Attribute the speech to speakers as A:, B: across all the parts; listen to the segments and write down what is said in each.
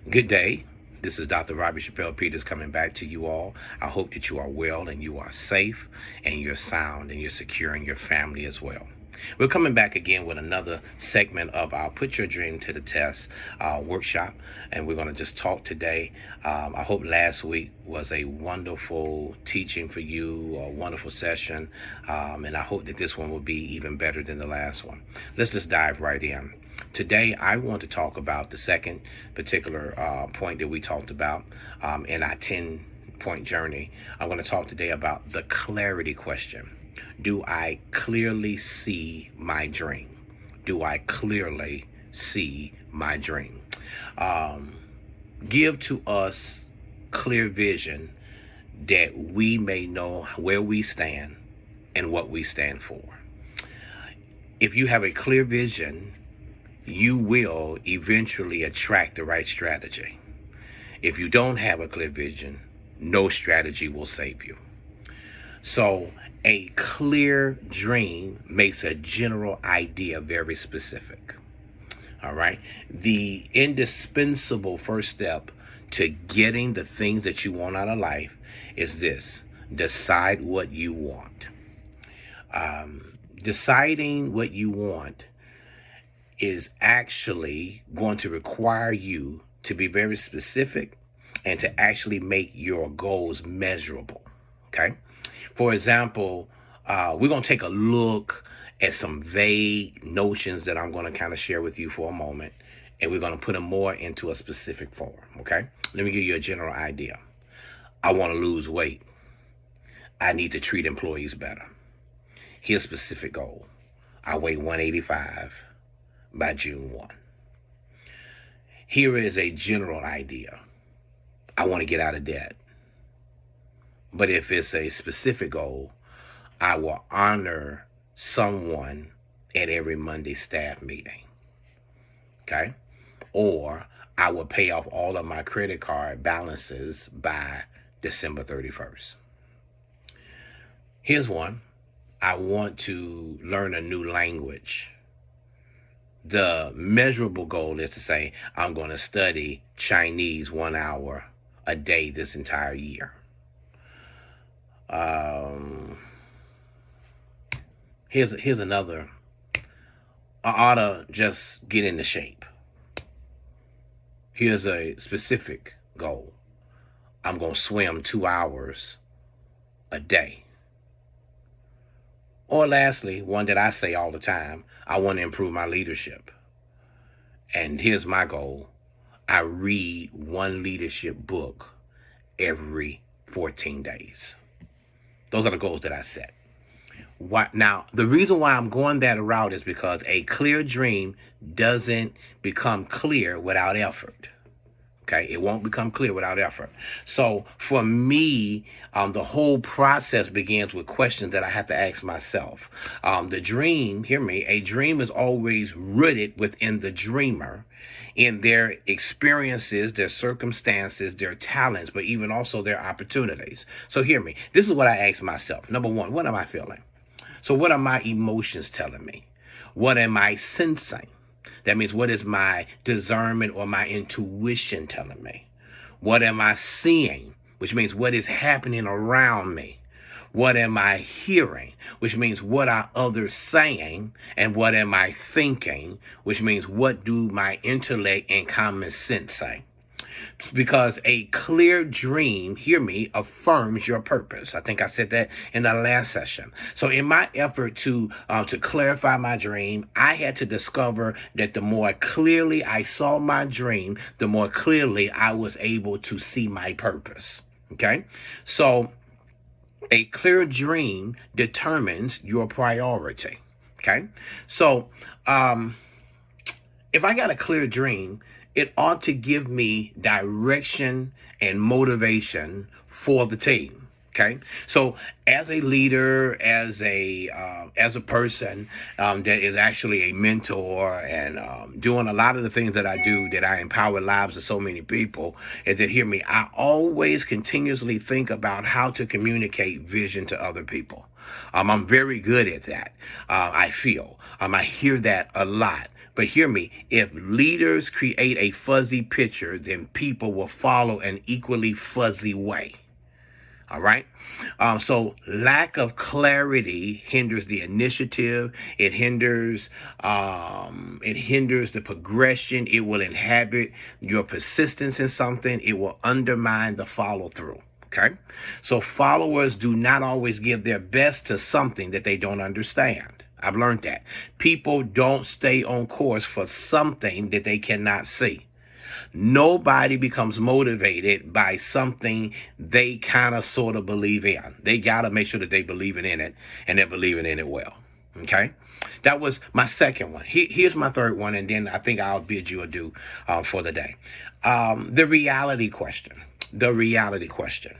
A: Good day. This is Dr. Robbie Chappelle Peters coming back to you all. I hope that you are well and you are safe and you're sound and you're secure in your family as well. We're coming back again with another segment of our Put Your Dream to the Test workshop, and we're going to just talk today. I hope last week was a wonderful teaching for you, a wonderful session, and I hope that this one will be even better than the last one. Let's just dive right in. Today, I want to talk about the second particular point that we talked about in our 10-point journey. I'm going to talk today about the clarity question. Do I clearly see my dream? Do I clearly see my dream? Give to us clear vision that we may know where we stand and what we stand for. If you have a clear vision, you will eventually attract the right strategy. If you don't have a clear vision, no strategy will save you. So a clear dream makes a general idea very specific. All right. The indispensable first step to getting the things that you want out of life is this: decide what you want. Deciding what you want is actually going to require you to be very specific and to actually make your goals measurable. Okay. For example, we're going to take a look at some vague notions that I'm going to kind of share with you for a moment, and we're going to put them more into a specific form. Okay. Let me give you a general idea. I want to lose weight. I need to treat employees better. Here's a specific goal. I weigh 185 by June 1. Here is a general idea. I want to get out of debt. But if it's a specific goal, I will honor someone at every Monday staff meeting. Okay? Or I will pay off all of my credit card balances by December 31st. Here's one. I want to learn a new language. The measurable goal is to say, I'm going to study Chinese 1 hour a day this entire year. Here's another. I ought to just get into shape. Here's a specific goal. I'm going to swim 2 hours a day. Or lastly, one that I say all the time, I want to improve my leadership. And here's my goal. I read one leadership book every 14 days. Those are the goals that I set. Now, the reason why I'm going that route is because a clear dream doesn't become clear without effort. Okay, it won't become clear without effort. So for me, the whole process begins with questions that I have to ask myself. The dream, hear me, a dream is always rooted within the dreamer, in their experiences, their circumstances, their talents, but even also their opportunities. So hear me, this is what I ask myself. Number one, what am I feeling? So what are my emotions telling me? What am I sensing? That means, what is my discernment or my intuition telling me? What am I seeing? Which means, what is happening around me? What am I hearing? Which means, what are others saying? And what am I thinking? Which means, what do my intellect and common sense say? Because a clear dream, hear me, affirms your purpose. I think I said that in the last session. So in my effort to clarify my dream, I had to discover that the more clearly I saw my dream, the more clearly I was able to see my purpose. Okay? So a clear dream determines your priority. Okay? So if I got a clear dream, it ought to give me direction and motivation for the team. Okay, so as a leader, as a person that is actually a mentor and doing a lot of the things that I do, that I empower lives of so many people, is that, hear me, I always continuously think about how to communicate vision to other people. I'm very good at that. I feel I hear that a lot. But hear me, if leaders create a fuzzy picture, then people will follow an equally fuzzy way. All right. So lack of clarity hinders the initiative. It hinders the progression. It will inhibit your persistence in something. It will undermine the follow through. Okay. So followers do not always give their best to something that they don't understand. I've learned that. People don't stay on course for something that they cannot see. Nobody becomes motivated by something they kind of sort of believe in. They got to make sure that they believing in it and they're believing in it well. Okay. That was my second one. Here's my third one. And then I think I'll bid you adieu for the day. The reality question. The reality question.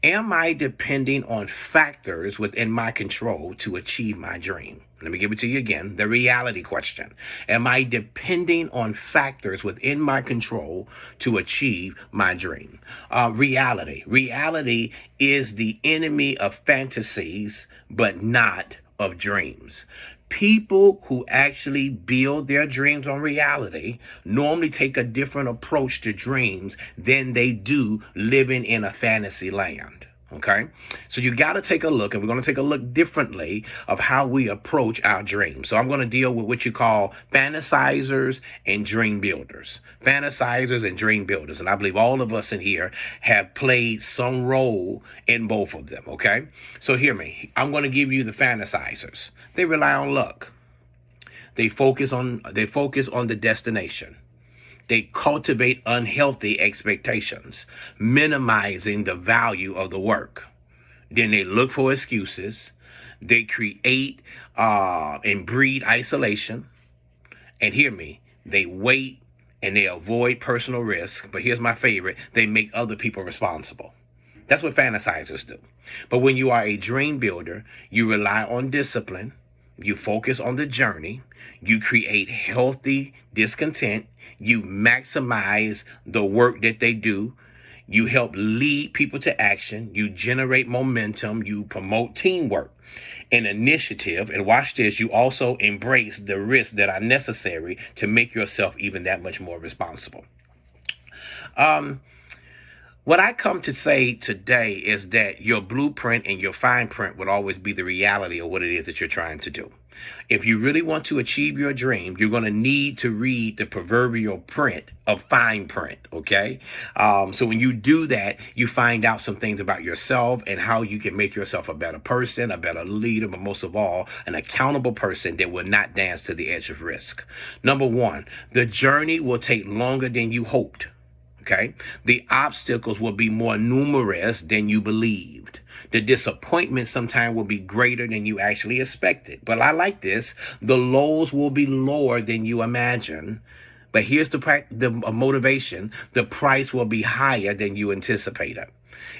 A: Am I depending on factors within my control to achieve my dream? Let me give it to you again. The reality question. Am I depending on factors within my control to achieve my dream? Reality. Reality is the enemy of fantasies, but not of dreams. People who actually build their dreams on reality normally take a different approach to dreams than they do living in a fantasy land. Okay, so you got to take a look, and we're going to take a look differently of how we approach our dreams. So I'm going to deal with what you call fantasizers and dream builders. Fantasizers and dream builders. And I believe all of us in here have played some role in both of them. Okay, so hear me. I'm going to give you the fantasizers. They rely on luck. They focus on the destination. They cultivate unhealthy expectations, minimizing the value of the work. Then they look for excuses. They create and breed isolation. And hear me, they wait and they avoid personal risk. But here's my favorite. They make other people responsible. That's what fantasizers do. But when you are a dream builder, you rely on discipline. You focus on the journey. You create healthy discontent. You maximize the work that they do. You help lead people to action. You generate momentum. You promote teamwork and initiative. And watch this. You also embrace the risks that are necessary to make yourself even that much more responsible. What I come to say today is that your blueprint and your fine print would always be the reality of what it is that you're trying to do. If you really want to achieve your dream, you're going to need to read the proverbial print of fine print, okay? So when you do that, you find out some things about yourself and how you can make yourself a better person, a better leader, but most of all, an accountable person that will not dance to the edge of risk. Number one, the journey will take longer than you hoped. Okay, the obstacles will be more numerous than you believed. The disappointment sometimes will be greater than you actually expected. But I like this. The lows will be lower than you imagine. But here's the motivation. The price will be higher than you anticipated.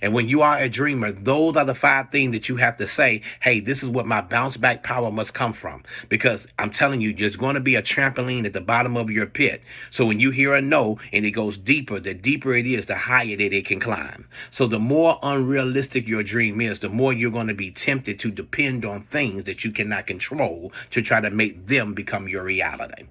A: And when you are a dreamer, those are the 5 things that you have to say, hey, this is what my bounce back power must come from. Because I'm telling you, there's going to be a trampoline at the bottom of your pit. So when you hear a no and it goes deeper, the deeper it is, the higher that it can climb. So the more unrealistic your dream is, the more you're going to be tempted to depend on things that you cannot control to try to make them become your reality.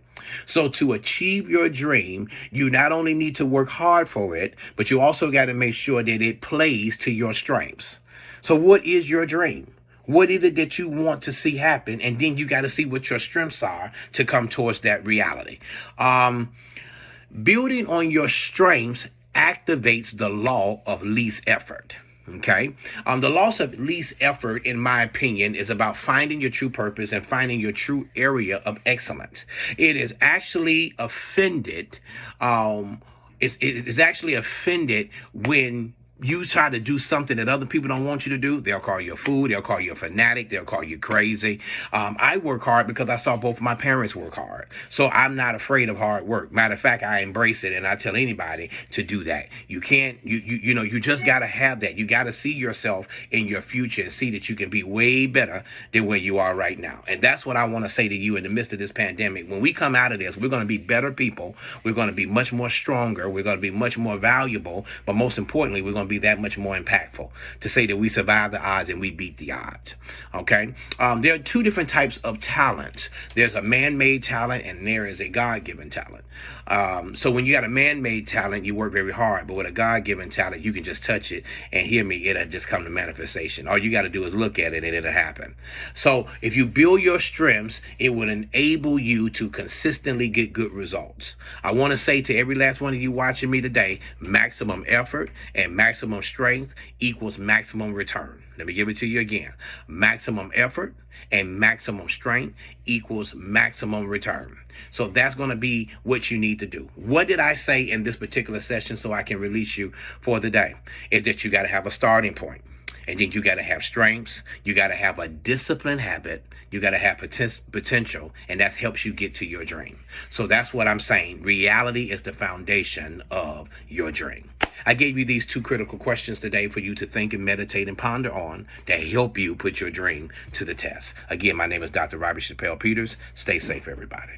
A: So to achieve your dream, you not only need to work hard for it, but you also got to make sure that it plays to your strengths. So what is your dream? What is it that you want to see happen? And then you got to see what your strengths are to come towards that reality. Building on your strengths activates the law of least effort. Okay. The loss of least effort, in my opinion, is about finding your true purpose and finding your true area of excellence. It is actually offended. It is actually offended when you try to do something that other people don't want you to do. They'll call you a fool. They'll call you a fanatic. They'll call you crazy. I work hard because I saw both of my parents work hard. So I'm not afraid of hard work. Matter of fact, I embrace it, and I tell anybody to do that. You can't, you just got to have that. You got to see yourself in your future and see that you can be way better than where you are right now. And that's what I want to say to you in the midst of this pandemic. When we come out of this, we're going to be better people. We're going to be much more stronger. We're going to be much more valuable. But most importantly, we're going going to be that much more impactful to say that we survive the odds and we beat the odds. Okay. There are two different types of talent. There's a man-made talent and there is a God-given talent. So when you got a man-made talent, you work very hard, but with a God-given talent, you can just touch it and hear me, it'll just come to manifestation. All you got to do is look at it and it'll happen. So if you build your strengths, it will enable you to consistently get good results. I want to say to every last one of you watching me today, maximum effort and maximum strength equals maximum return. Let me give it to you again. Maximum effort and maximum strength equals maximum return. So that's going to be what you need to do. What did I say in this particular session so I can release you for the day? Is that you got to have a starting point. And then you got to have strengths. You got to have a disciplined habit. You got to have potential. And that helps you get to your dream. So that's what I'm saying. Reality is the foundation of your dream. I gave you these two critical questions today for you to think and meditate and ponder on to help you put your dream to the test. Again, my name is Dr. Robert Chappelle Peters. Stay safe, everybody.